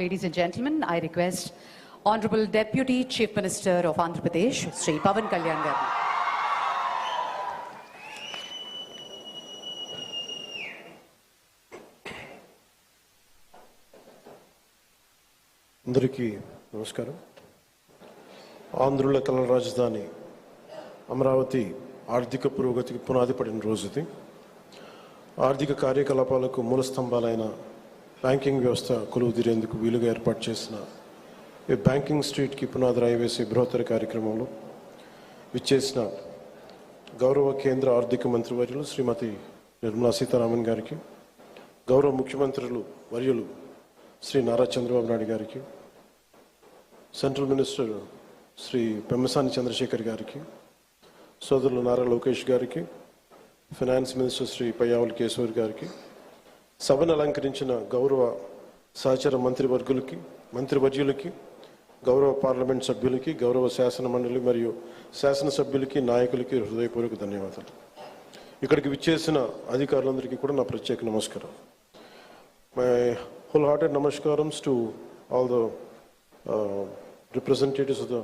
Ladies and gentlemen, I request Honorable Deputy Chief Minister of Andhra Pradesh, Sri Pavan Kalyan garu. అందరికీ నమస్కారం. ఆంధ్రుల కళల రాజధాని అమరావతి ఆర్థిక పురోగతికి పునాది పడిన రోజుది. ఆర్థిక కార్యకలాపాలకు మూల స్తంభాలైన బ్యాంకింగ్ వ్యవస్థ కొలువుదీరేందుకు వీలుగా ఏర్పాటు చేసిన ఈ బ్యాంకింగ్ స్ట్రీట్కి పునాది రాయి వేసే బృహత్తర కార్యక్రమంలో విచ్చేసిన గౌరవ కేంద్ర ఆర్థిక మంత్రివర్యులు శ్రీమతి నిర్మలా సీతారామన్ గారికి, గౌరవ ముఖ్యమంత్రులు వర్యులు శ్రీ నారా చంద్రబాబు నాయుడు గారికి, సెంట్రల్ మినిస్టర్ శ్రీ పెమ్మసాని చంద్రశేఖర్ గారికి, సోదరులు నారా లోకేష్ గారికి, ఫైనాన్స్ మినిస్టర్ శ్రీ పయ్యావుల కేశవర్ గారికి, సభను అలంకరించిన గౌరవ సహచర మంత్రివర్యులకి, గౌరవ పార్లమెంట్ సభ్యులకి, గౌరవ శాసన మండలి మరియు శాసనసభ్యులకి, నాయకులకి హృదయపూర్వక ధన్యవాదాలు. ఇక్కడికి విచ్చేసిన అధికారులందరికీ కూడా నా ప్రత్యేక నమస్కారం. My wholehearted namaskaram's to all the representatives of the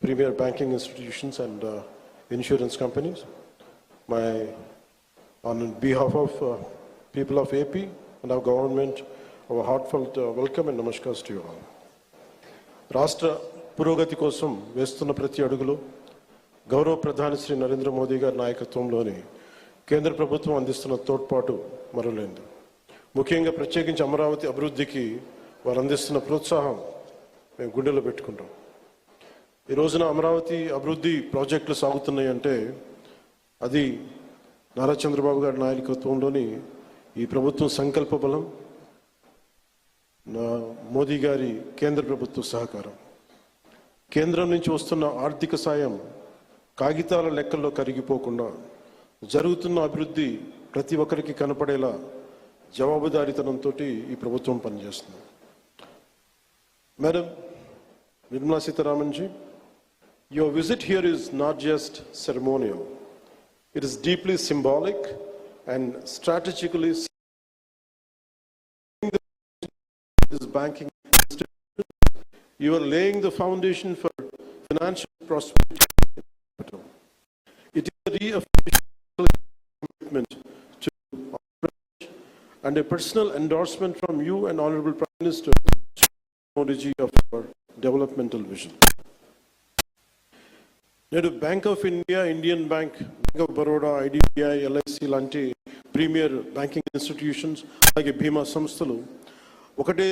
premier banking institutions and insurance companies. On behalf of people of AP and our government, our heartfelt welcome and namaskars to you all. రాష్ట్ర పురోగతి కోసం వేస్తున్న ప్రతి అడుగులో గౌరవ ప్రధాని శ్రీ నరేంద్ర మోదీ గారి నాయకత్వంలోని కేంద్ర ప్రభుత్వం అందిస్తున్న తోడ్పాటు మరువలేనిది. ముఖ్యంగా ప్రత్యేకించి అమరావతి అభివృద్ధికి వారు అందిస్తున్న ప్రోత్సాహం మేము గుండెలో పెట్టుకుంటాం. ఈ రోజున అమరావతి అభివృద్ధి ప్రాజెక్టులు సాగుతున్నాయి అంటే అది నారా చంద్రబాబు గారి నాయకత్వంలోని ఈ ప్రభుత్వం సంకల్ప బలం, మోదీ గారి కేంద్ర ప్రభుత్వ సహకారం. కేంద్రం నుంచి వస్తున్న ఆర్థిక సాయం కాగితాల లెక్కల్లో కరిగిపోకుండా జరుగుతున్న అభివృద్ధి ప్రతి ఒక్కరికి కనపడేలా జవాబుదారీతనంతో ఈ ప్రభుత్వం పనిచేస్తుంది. Madam Nirmala Sitharaman ji, your visit here is not just ceremonial. It is deeply symbolic and strategically this banking institution. You are laying the foundation for financial prosperity. It is a reaffirmation commitment to and a personal endorsement from you and Honorable Prime Minister Modi ji of our developmental vision. నేడు bank of India, Indian bank, bank of Baroda, IDBI, LIC లాంటి premier banking institutions, అలాగే బీమా సంస్థలు ఒకటే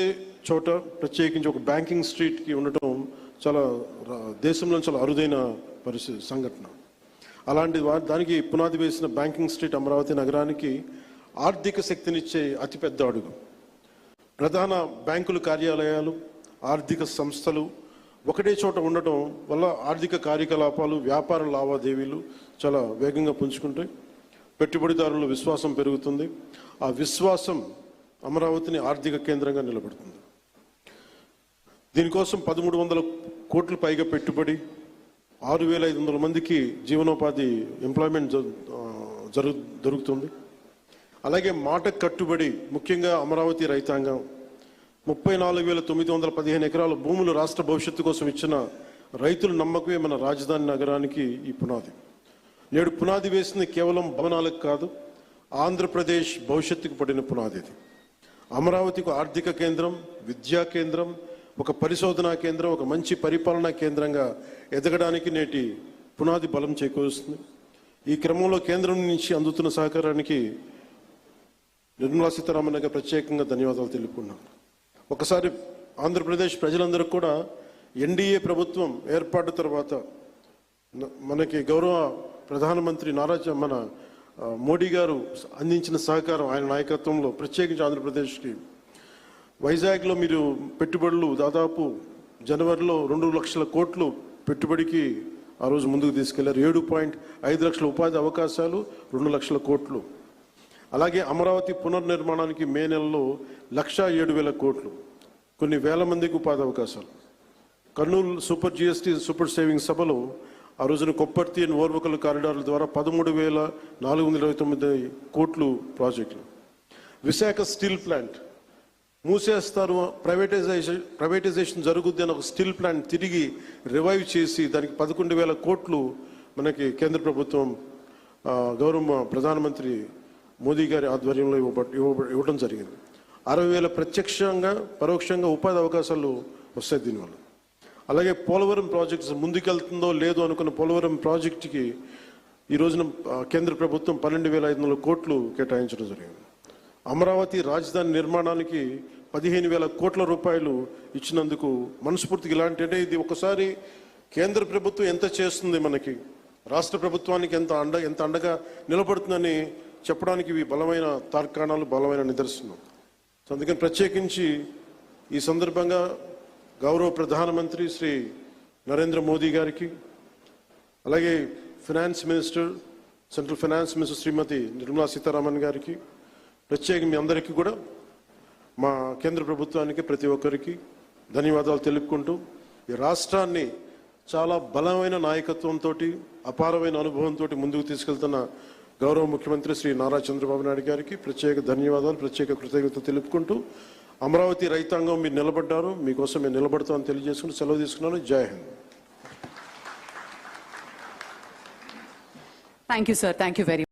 చోట ప్రత్యేకించి ఒక banking స్ట్రీట్కి ఉండటం చాలా దేశంలో చాలా అరుదైన సంఘటన. అలాంటి దానికి పునాది వేసిన బ్యాంకింగ్ స్ట్రీట్ అమరావతి నగరానికి ఆర్థిక శక్తినిచ్చే అతిపెద్ద అడుగు. ప్రధాన బ్యాంకుల కార్యాలయాలు, ఆర్థిక సంస్థలు ఒకటే చోట ఉండటం వల్ల ఆర్థిక కార్యకలాపాలు, వ్యాపార లావాదేవీలు చాలా వేగంగా పుంజుకుంటాయి. పెట్టుబడిదారుల విశ్వాసం పెరుగుతుంది. ఆ విశ్వాసం అమరావతిని ఆర్థిక కేంద్రంగా నిలబడుతుంది. దీనికోసం 1300 కోట్ల పైగా పెట్టుబడి, 6500 మందికి జీవనోపాధి ఎంప్లాయ్మెంట్ జరుగుతుంది. అలాగే మాట కట్టుబడి ముఖ్యంగా అమరావతి రైతాంగం 34,915 ఎకరాల భూములు రాష్ట్ర భవిష్యత్తు కోసం ఇచ్చిన రైతుల నమ్మకమే మన రాజధాని నగరానికి ఈ పునాది. నేడు పునాది వేసింది కేవలం భవనాలకు కాదు, ఆంధ్రప్రదేశ్ భవిష్యత్తుకు పడిన పునాది. ఇది అమరావతికి ఆర్థిక కేంద్రం, విద్యా కేంద్రం, ఒక పరిశోధనా కేంద్రం, ఒక మంచి పరిపాలనా కేంద్రంగా ఎదగడానికి నేటి పునాది బలం చేకూరుస్తుంది. ఈ క్రమంలో కేంద్రం నుంచి అందుతున్న సహకారానికి నిర్మలా సీతారామన్ గారికి ప్రత్యేకంగా ధన్యవాదాలు తెలుపుకున్నాం. ఒకసారి ఆంధ్రప్రదేశ్ ప్రజలందరూ కూడా ఎన్డీఏ ప్రభుత్వం ఏర్పాటు తర్వాత మనకి గౌరవ ప్రధానమంత్రి మన మోడీ గారు అందించిన సహకారం, ఆయన నాయకత్వంలో ప్రత్యేకించి ఆంధ్రప్రదేశ్కి వైజాగ్లో మీరు పెట్టుబడులు దాదాపు జనవరిలో 2 లక్షల కోట్లు పెట్టుబడికి ఆ రోజు ముందుకు తీసుకెళ్లారు. 7.5 లక్షల ఉపాధి అవకాశాలు, 2 లక్షల కోట్లు. అలాగే అమరావతి పునర్నిర్మాణానికి మే నెలలో 1,07,000 కోట్లు, కొన్ని వేల మందికి ఉపాధి అవకాశాలు. Kurnool super GST super saving సభలో ఆ రోజున కొప్పర్తి అండ్ ఓర్వకల్ కారిడార్ల ద్వారా 13,429 కోట్లు ప్రాజెక్టులు. విశాఖ స్టీల్ ప్లాంట్ మూసేస్తారు, ప్రైవేటైజేషన్ జరుగుద్ది అని ఒక స్టీల్ ప్లాంట్ తిరిగి రివైవ్ చేసి దానికి 11,000 కోట్లు మనకి కేంద్ర ప్రభుత్వం గౌరవ ప్రధానమంత్రి మోదీ గారి ఆధ్వర్యంలో ఇవ్వడం జరిగింది. 60,000 ప్రత్యక్షంగా పరోక్షంగా ఉపాధి అవకాశాలు వస్తాయి దీనివల్ల. అలాగే పోలవరం ప్రాజెక్ట్స్ ముందుకెళ్తుందో లేదో అనుకున్న పోలవరం ప్రాజెక్టుకి ఈ రోజున కేంద్ర ప్రభుత్వం 12,500 కోట్లు కేటాయించడం జరిగింది. అమరావతి రాజధాని నిర్మాణానికి 15,000 కోట్ల రూపాయలు ఇచ్చినందుకు మనస్ఫూర్తిగా ఇలాంటి, అంటే ఇది ఒకసారి కేంద్ర ప్రభుత్వం ఎంత చేస్తుంది మనకి, రాష్ట్ర ప్రభుత్వానికి ఎంత అండగా నిలబడుతుందని చెప్పడానికి ఇవి బలమైన తార్కాణాలు, బలమైన నిదర్శనం. సో అందుకని ప్రత్యేకించి ఈ సందర్భంగా గౌరవ ప్రధానమంత్రి శ్రీ నరేంద్ర మోదీ గారికి, అలాగే finance minister, central finance minister Shrimati Nirmala Sitharaman గారికి, ప్రత్యేకంగా మీ అందరికీ కూడా, మా కేంద్ర ప్రభుత్వానికి ప్రతి ఒక్కరికి ధన్యవాదాలు తెలుపుకుంటూ, ఈ రాష్ట్రాన్ని చాలా బలమైన నాయకత్వంతో, అపారమైన అనుభవంతో ముందుకు తీసుకెళ్తున్న గౌరవ ముఖ్యమంత్రి శ్రీ నారా చంద్రబాబు నాయుడు గారికి ప్రత్యేక ధన్యవాదాలు, ప్రత్యేక కృతజ్ఞత తెలుపుకుంటూ, అమరావతి రైతాంగం మీరు నిలబడ్డారు, మీకోసం మేము నిలబడతామని తెలియజేసుకుంటూ సెలవు తీసుకున్నాను. జై Hind. Thank you, sir. Thank you very much.